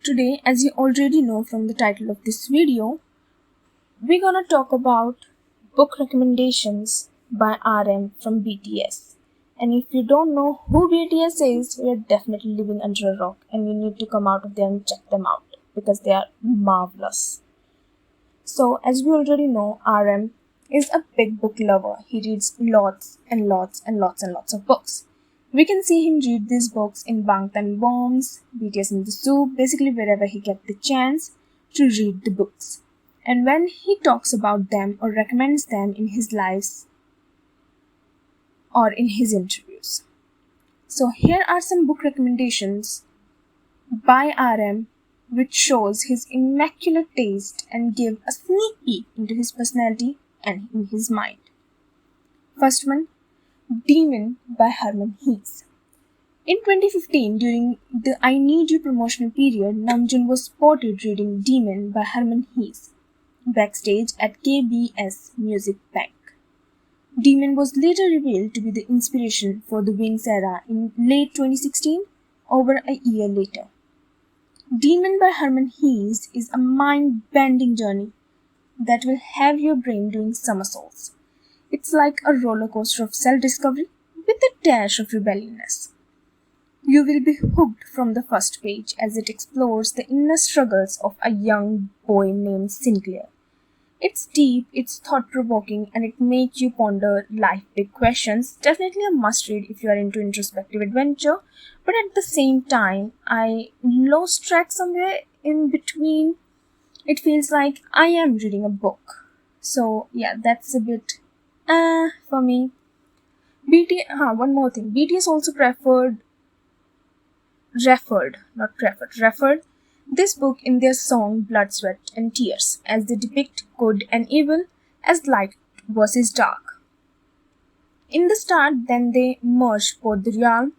Today, as you already know from the title of this video, we're gonna talk about book recommendations by RM from BTS. And if you don't know who BTS is, you're definitely living under a rock and you need to come out of there and check them out because they are marvelous. So, as we already know, RM is a big book lover. He reads lots and lots and lots and lots of books. We can see him read these books in Bangtan Bombs, BTS in the Soup, basically wherever he gets the chance to read the books. And when he talks about them or recommends them in his lives or in his interviews. So here are some book recommendations by RM which shows his immaculate taste and give a sneak peek into his personality and in his mind. First one, Demon by Herman Hesse. In 2015, during the I Need You promotional period, Namjoon was spotted reading Demon by Herman Hesse backstage at KBS Music Bank. Demon was later revealed to be the inspiration for the Wings era in late 2016, over a year later. Demon by Herman Hesse is a mind-bending journey that will have your brain doing somersaults. It's like a roller coaster of self-discovery with a dash of rebelliousness. You will be hooked from the first page as it explores the inner struggles of a young boy named Sinclair. It's deep, it's thought-provoking, and it makes you ponder life big questions. Definitely a must-read if you are into introspective adventure, but at the same time, I lost track somewhere in between. It feels like I am reading a book. So yeah, that's a bit for me. One more thing. BTS also referred this book in their song Blood, Sweat and Tears, as they depict good and evil as light versus dark. In the start, then they merge both the realm,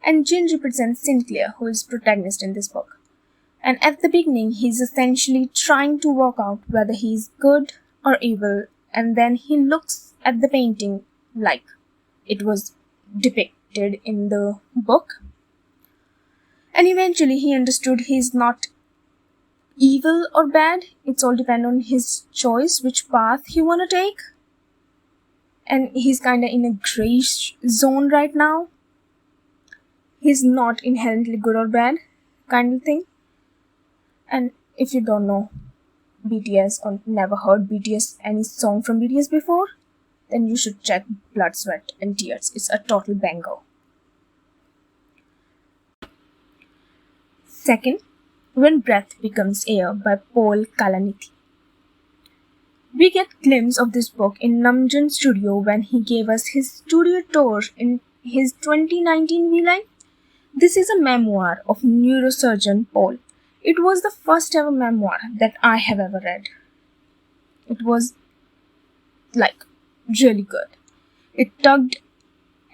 and Jin represents Sinclair, who is protagonist in this book. And at the beginning, he's essentially trying to work out whether he's good or evil, and then he looks at the painting like it was depicted in the book. And eventually he understood he's not evil or bad. It's all depend on his choice, which path he wanna take. And he's kinda in a gray zone right now. He's not inherently good or bad kind of thing. And if you don't know BTS or never heard BTS, any song from BTS before, then you should check Blood, Sweat and Tears. It's a total banger. Second, When Breath Becomes Air by Paul Kalanithi. We get glimpse of this book in Namjoon's studio when he gave us his studio tour in his 2019 V-Live. This is a memoir of neurosurgeon Paul. It was the first ever memoir that I have ever read. It was really good. It tugged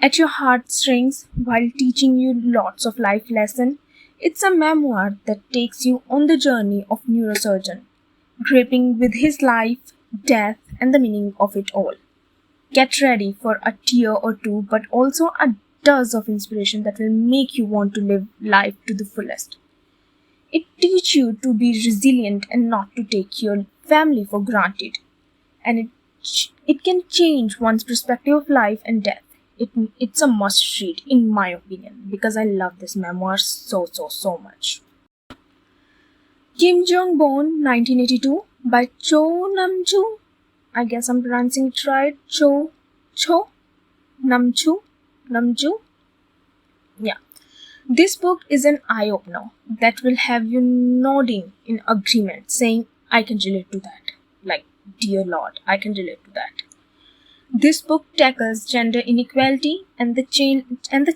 at your heartstrings while teaching you lots of life lessons. It's a memoir that takes you on the journey of neurosurgeon, gripping with his life, death, and the meaning of it all. Get ready for a tear or two, but also a dose of inspiration that will make you want to live life to the fullest. It teaches you to be resilient and not to take your family for granted. And it can change one's perspective of life and death. It's a must read in my opinion because I love this memoir so much. Kim Jong-bon 1982 by Cho Nam-ju. I guess I'm pronouncing it right. Cho Nam-ju. Yeah. This book is an eye-opener that will have you nodding in agreement, saying, I can relate to that. Like, dear Lord, I can relate to that. This book tackles gender inequality and the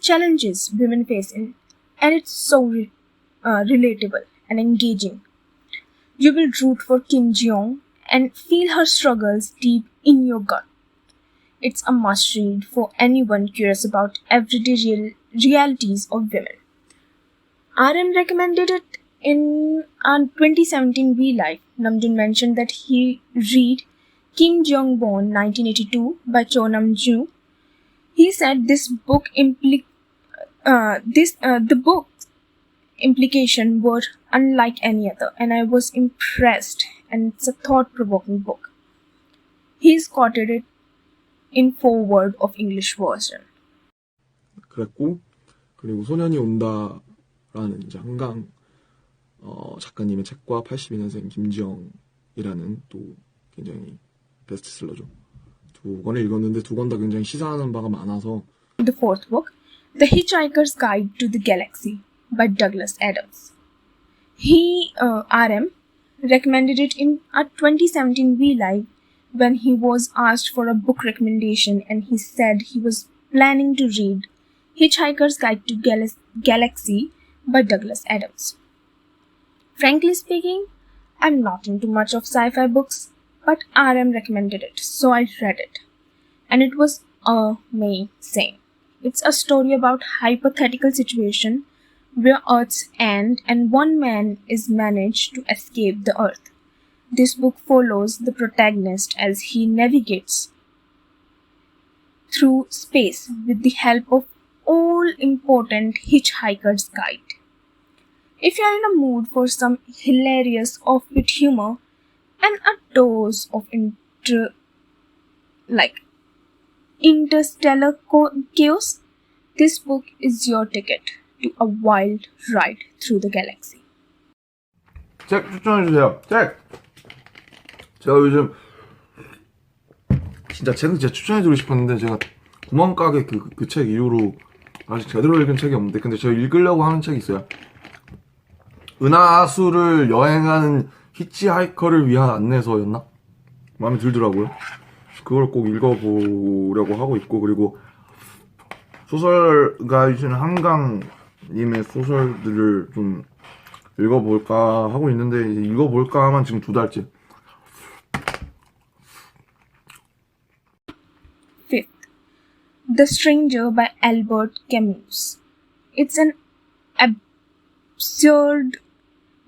challenges women face, and it's so relatable and engaging. You will root for Kim Jeong and feel her struggles deep in your gut. It's a must-read for anyone curious about everyday realities of women. RM recommended it in our 2017 V-Live. Namjoon mentioned that he read Kim Jong-bon 1982 by Cho Nam-ju. He said this book implication were unlike any other, and I was impressed, and it's a thought-provoking book. He's quoted it in foreword of English version. 그랬고, 그리고 소년이 온다라는 이제 한강 작가님의 책과 82년생 김지영이라는 또 굉장히 베스트셀러죠. 두 권을 읽었는데 두 권 다 굉장히 시사하는 바가 많아서. The fourth book, The Hitchhiker's Guide to the Galaxy by Douglas Adams. RM, recommended it in a 2017 V-Live when he was asked for a book recommendation, and he said he was planning to read Hitchhiker's Guide to Galaxy by Douglas Adams. Frankly speaking, I'm not into much of sci-fi books, but RM recommended it, so I read it. And it was amazing. It's a story about hypothetical situation where Earth's end and one man is managed to escape the Earth. This book follows the protagonist as he navigates through space with the help of all-important Hitchhiker's Guide. If you are in a mood for some hilarious offbeat humor and a dose of interstellar chaos, this book is your ticket to a wild ride through the galaxy. 책 추천해주세요. 책! 제가 요즘 진짜 책은 진짜 추천해드리고 싶었는데 제가 구멍가게 그 책 이후로 아직 제대로 읽은 책이 없는데, 근데 제가 읽으려고 하는 책이 있어요. 은하수를 여행하는 히치하이커를 위한 안내서였나? 마음에 들더라고요. 그걸 꼭 읽어보려고 하고 있고, 그리고 소설가이신 한강님의 소설들을 좀 읽어볼까 하고 있는데, 읽어볼까 하면 지금 2달째. Fifth, The Stranger by Albert Camus. It's an absurd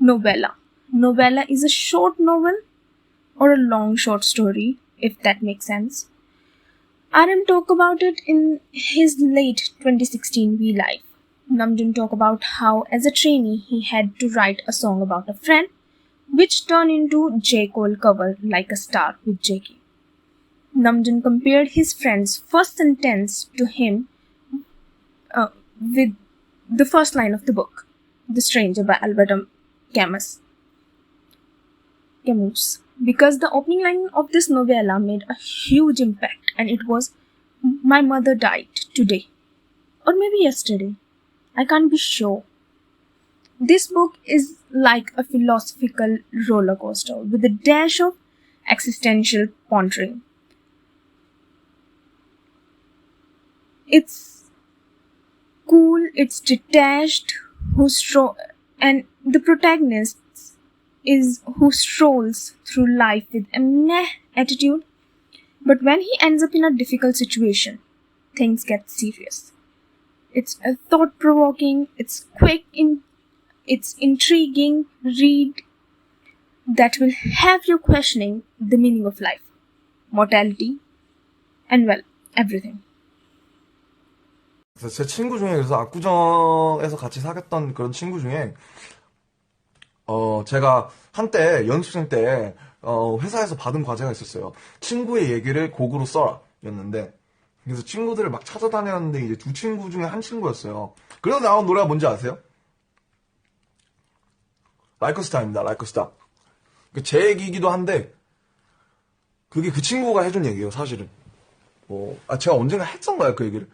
novella. Novella is a short novel or a long short story, if that makes sense. RM talked about it in his late 2016 V-Live. Namjoon talked about how as a trainee he had to write a song about a friend, which turned into J. Cole cover Like a Star with JK. Namjoon compared his friend's first sentence to him with the first line of the book, The Stranger by Albert Camus. Because the opening line of this novella made a huge impact, and it was, "My mother died today." Or maybe yesterday. I can't be sure. This book is like a philosophical roller coaster with a dash of existential pondering. It's cool, it's detached, and the protagonist is who strolls through life with a meh attitude, but when he ends up in a difficult situation, things get serious. It's a thought-provoking, it's quick, it's intriguing read that will have you questioning the meaning of life, mortality, and well, everything. 제 친구 중에, 그래서 압구정에서 같이 사귀었던 그런 친구 중에 제가 한때 연습생 때 회사에서 받은 과제가 있었어요. 친구의 얘기를 곡으로 써라 였는데, 그래서 친구들을 막 찾아다녔는데 이제 두 친구 중에 한 친구였어요. 그래서 나온 노래가 뭔지 아세요? Like a Star입니다. Like a Star. 제 얘기이기도 한데 그게 그 친구가 해준 얘기예요, 사실은. 제가 언젠가 했던 거예요, 그 얘기를.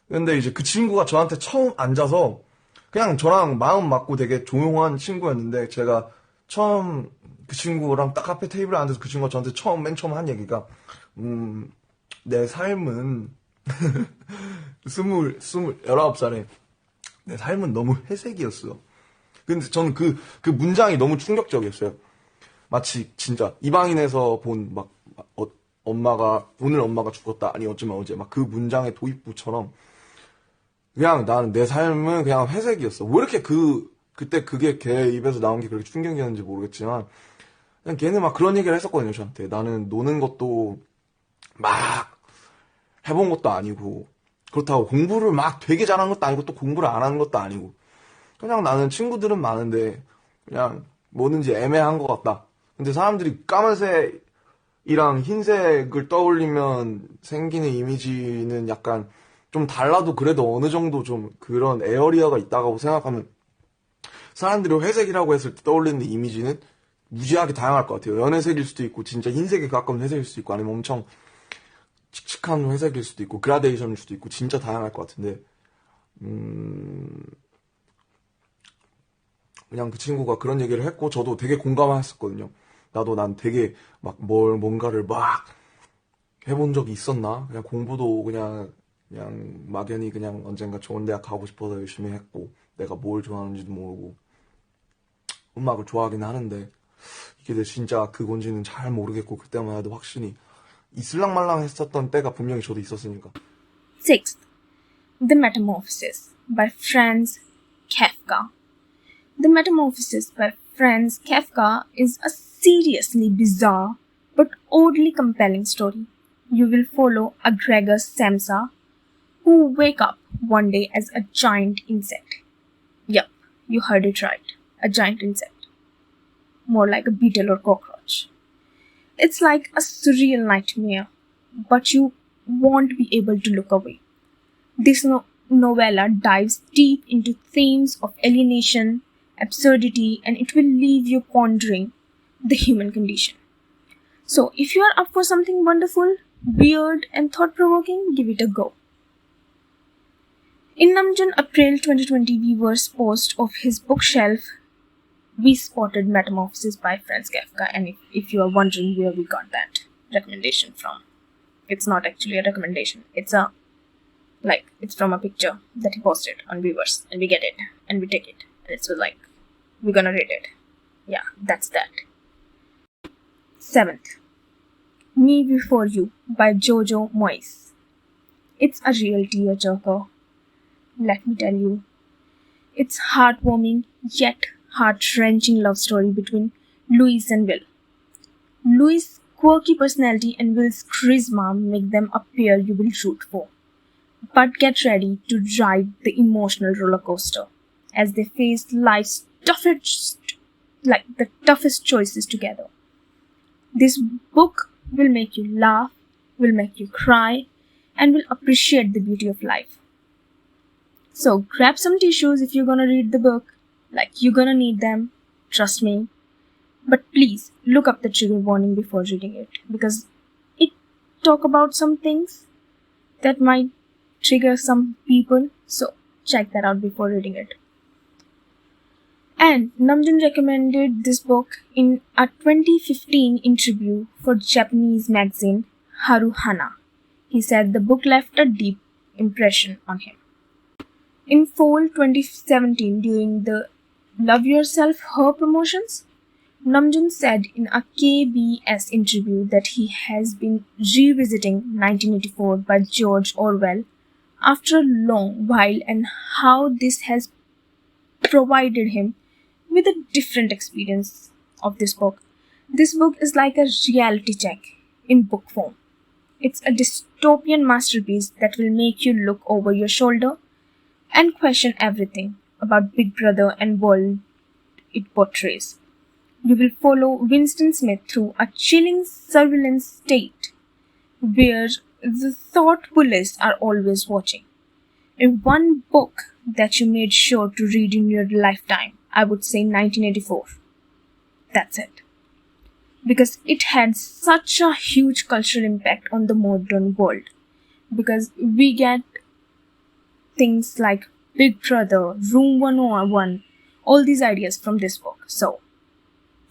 근데 이제 그 친구가 저한테 처음 앉아서 그냥 저랑 마음 맞고 되게 조용한 친구였는데, 제가 처음 그 친구랑 딱 카페 테이블에 앉아서 그 친구가 저한테 맨 처음 한 얘기가 내 삶은 19살에 내 삶은 너무 회색이었어. 근데 저는 그 문장이 너무 충격적이었어요. 마치 진짜 이방인에서 본 오늘 엄마가 죽었다, 아니 어쩌면 어제 막 그 문장의 도입부처럼 그냥 나는 내 삶은 그냥 회색이었어. 왜 이렇게 그때 그게 걔 입에서 나온 게 그렇게 충격이었는지 모르겠지만, 그냥 걔는 막 그런 얘기를 했었거든요, 저한테. 나는 노는 것도 막 해본 것도 아니고, 그렇다고 공부를 막 되게 잘하는 것도 아니고, 또 공부를 안 하는 것도 아니고, 그냥 나는 친구들은 많은데 그냥 뭐든지 애매한 것 같다. 근데 사람들이 까만색이랑 흰색을 떠올리면 생기는 이미지는 약간 좀 달라도 그래도 어느 정도 좀 그런 에어리어가 있다고 생각하면 사람들이 회색이라고 했을 때 떠올리는 이미지는 무지하게 다양할 것 같아요. 연회색일 수도 있고 진짜 흰색에 가까운 회색일 수도 있고 아니면 엄청 칙칙한 회색일 수도 있고 그라데이션일 수도 있고 진짜 다양할 것 같은데 그냥 그 친구가 그런 얘기를 했고 저도 되게 공감했었거든요. 나도 난 되게 막 뭔가를 막 해본 적이 있었나? 그냥 공부도 그냥 막연히 그냥 언젠가 좋은 대학 가고 싶어서 열심히 했고 내가 뭘 좋아하는지도 모르고 음악을 좋아하긴 하는데 이게 진짜 그건지는 잘 모르겠고 그때만 해도 확신이 이슬랑말랑 했었던 때가 분명히 저도 있었으니까. Sixth, The Metamorphosis by Franz Kafka. The Metamorphosis by Franz Kafka is a seriously bizarre but oddly compelling story. You will follow a Gregor Samsa who wake up one day as a giant insect. Yup, you heard it right. A giant insect. More like a beetle or cockroach. It's like a surreal nightmare, but you won't be able to look away. This novella dives deep into themes of alienation, absurdity, and it will leave you pondering the human condition. So, if you are up for something wonderful, weird, and thought provoking, give it a go. In Namjoon April 2020 viewer's post of his bookshelf, we spotted Metamorphosis by Franz Kafka, and if you are wondering where we got that recommendation from, it's not actually a recommendation. It's from a picture that he posted on Viewers, and we get it, and we take it, and it's like, we're gonna read it. Yeah, that's that. Seventh, Me Before You by Jojo Moyes. It's a real tearjerker. Let me tell you. It's heartwarming yet heart-wrenching love story between Louis and Will. Louis' quirky personality and Will's charisma make them a pair you will root for. But get ready to ride the emotional roller coaster as they face life's toughest choices together. This book will make you laugh, will make you cry, and will appreciate the beauty of life. So grab some tissues if you're gonna read the book. You're gonna need them, trust me. But please look up the trigger warning before reading it, because it talk about some things that might trigger some people. So check that out before reading it. And Namjoon recommended this book in a 2015 interview for Japanese magazine Haruhana. He said the book left a deep impression on him. In fall 2017, during the Love Yourself Her promotions, Namjoon said in a KBS interview that he has been revisiting 1984 by George Orwell after a long while and how this has provided him with a different experience of this book. This book is like a reality check in book form. It's a dystopian masterpiece that will make you look over your shoulder and question everything about Big Brother and world it portrays. You will follow Winston Smith through a chilling surveillance state where the thought police are always watching. In one book that you made sure to read in your lifetime, I would say 1984. That's it. Because it had such a huge cultural impact on the modern world. Because we get things like Big Brother, Room 101, all these ideas from this book. So,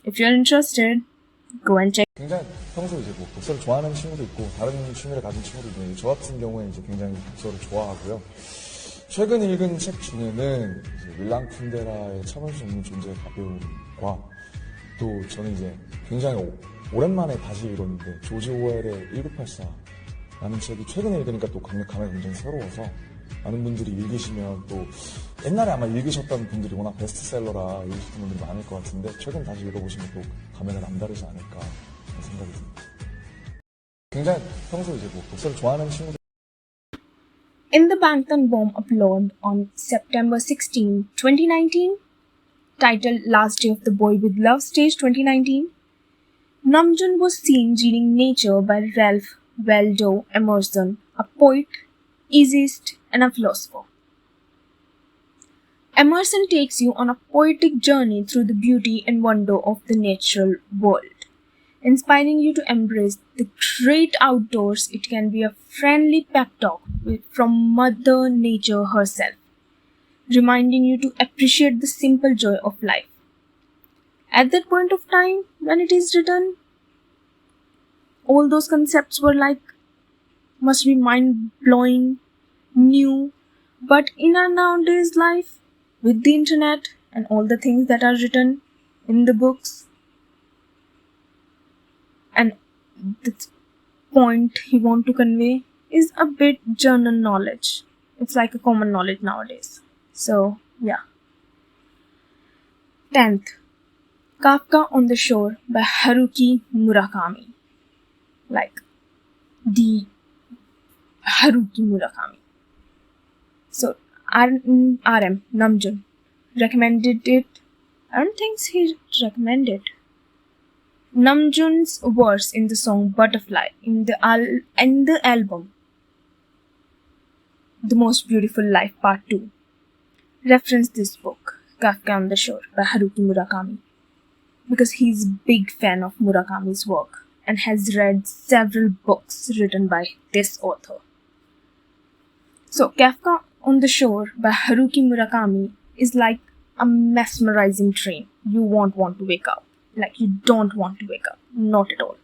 if you're interested, go and check. 굉장히 평소 이제 뭐 독서를 좋아하는 친구도 있고 다른 취미를 가진 친구도 있는데 저 같은 경우에 이제 굉장히 독서를 좋아하고요. 최근 읽은 책 중에는 이제 밀란 쿤데라의 참을 수 없는 존재의 가벼움과 또 저는 이제 굉장히 오랜만에 다시 읽었는데 조지 오웰의 1984라는 책이 최근에 읽으니까 또 감회가 굉장히 새로워서 많은 분들이 읽으시면 또 옛날에 아마 읽으셨던 분들이 워낙 베스트셀러라 읽으셨던 분들이 많을 것 같은데 최근 다시 읽어보시면 또 감회가 남다르지 않을까 생각이 듭니다. 굉장히 평소 이제 뭐 독서를 좋아하는 친구들 In the Bangtan bomb upload on September 16, 2019, titled Last Day of the Boy with Love Stage 2019, Namjoon was seen reading Nature by Ralph Waldo Emerson, a poet, essayist, and a philosopher. Emerson takes you on a poetic journey through the beauty and wonder of the natural world, inspiring you to embrace the great outdoors. It can be a friendly pep talk from Mother Nature herself, reminding you to appreciate the simple joy of life. At that point of time when it is written, all those concepts were like, must be mind blowing, new, but in our nowadays life, with the internet and all the things that are written in the books, and the point he want to convey is a bit general knowledge. It's like a common knowledge nowadays. So yeah. 10th, Kafka on the Shore by Haruki Murakami. Like the Haruki Murakami. So RM Namjoon recommended it. I don't think he recommended Namjoon's verse in the song Butterfly in the album The Most Beautiful Life Part 2 reference this book, Kafka on the Shore by Haruki Murakami, because he's a big fan of Murakami's work and has read several books written by this author. So Kafka on the Shore by Haruki Murakami is like a mesmerizing dream. You won't want to wake up. Like, you don't want to wake up. Not at all.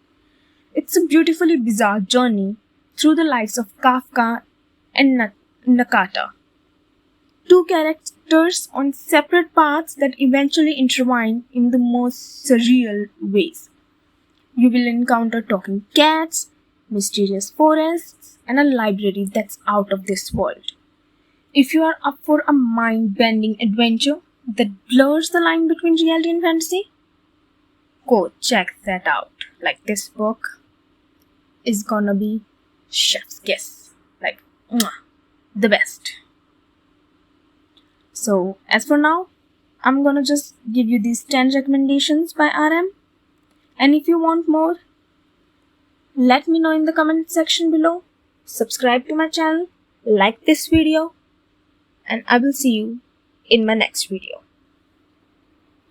It's a beautifully bizarre journey through the lives of Kafka and Nakata, two characters on separate paths that eventually intertwine in the most surreal ways. You will encounter talking cats, mysterious forests, and a library that's out of this world. If you are up for a mind-bending adventure that blurs the line between reality and fantasy, go check that out. Like, this book is gonna be chef's kiss. Like, the best. So, as for now, I'm gonna just give you these 10 recommendations by RM. And if you want more, let me know in the comment section below. Subscribe to my channel, like this video, and I will see you in my next video.